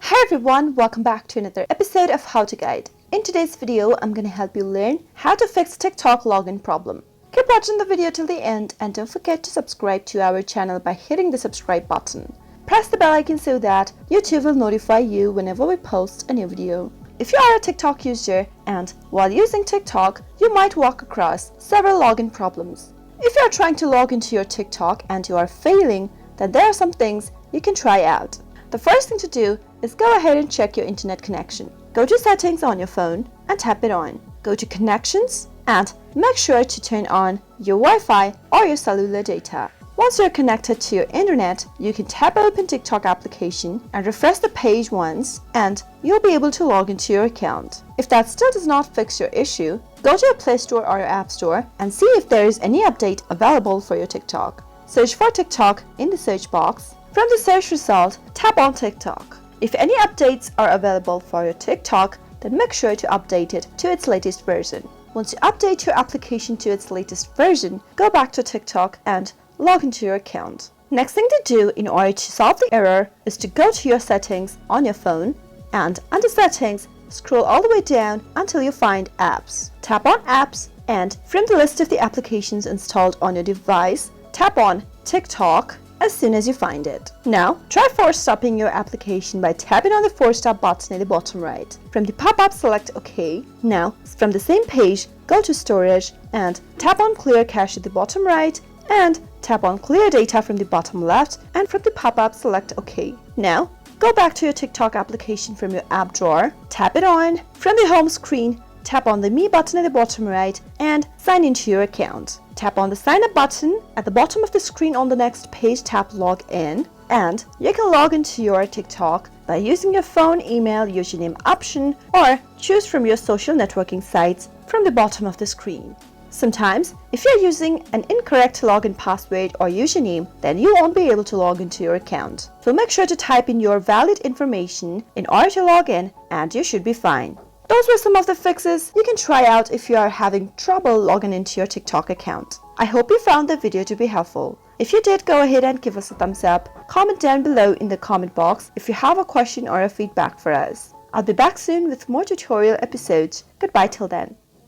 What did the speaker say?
Hi everyone, welcome back to another episode of How to Guide. In today's video, I'm going to help you learn how to fix TikTok login problem. Keep watching the video till the end and don't forget to subscribe to our channel by hitting the subscribe button. Press the bell icon so that YouTube will notify you whenever we post a new video. If you are a TikTok user and while using TikTok, you might walk across several login problems. If you are trying to log into your TikTok and you are failing, then there are some things you can try out. The first thing to do is go ahead and check your internet connection. Go to settings on your phone and tap it on. Go to connections and make sure to turn on your Wi-Fi or your cellular data. Once you're connected to your internet, you can tap open TikTok application and refresh the page once and you'll be able to log into your account. If that still does not fix your issue, go to your Play Store or your App Store and see if there is any update available for your TikTok. Search for TikTok in the search box. From the search result, tap on TikTok. If any updates are available for your TikTok, then make sure to update it to its latest version. Once you update your application to its latest version, go back to TikTok and log into your account. Next thing to do in order to solve the error is to go to your settings on your phone and under settings, scroll all the way down until you find apps. Tap on apps and from the list of the applications installed on your device, tap on TikTok as soon as you find it. Now, try force stopping your application by tapping on the force stop button at the bottom right. From the pop-up, select OK. Now, from the same page, go to Storage and tap on Clear Cache at the bottom right and tap on Clear Data from the bottom left and from the pop-up, select OK. Now, go back to your TikTok application from your app drawer, tap it on. From the home screen, tap on the Me button at the bottom right and sign into your account. Tap on the sign up button at the bottom of the screen. On the next page, tap log in and you can log into your TikTok by using your phone, email, username option or choose from your social networking sites from the bottom of the screen. Sometimes, if you're using an incorrect login password or username, then you won't be able to log into your account. So make sure to type in your valid information in order to log in and you should be fine. Those were some of the fixes you can try out if you are having trouble logging into your TikTok account. I hope you found the video to be helpful. If you did, go ahead and give us a thumbs up. Comment down below in the comment box if you have a question or a feedback for us. I'll be back soon with more tutorial episodes. Goodbye till then.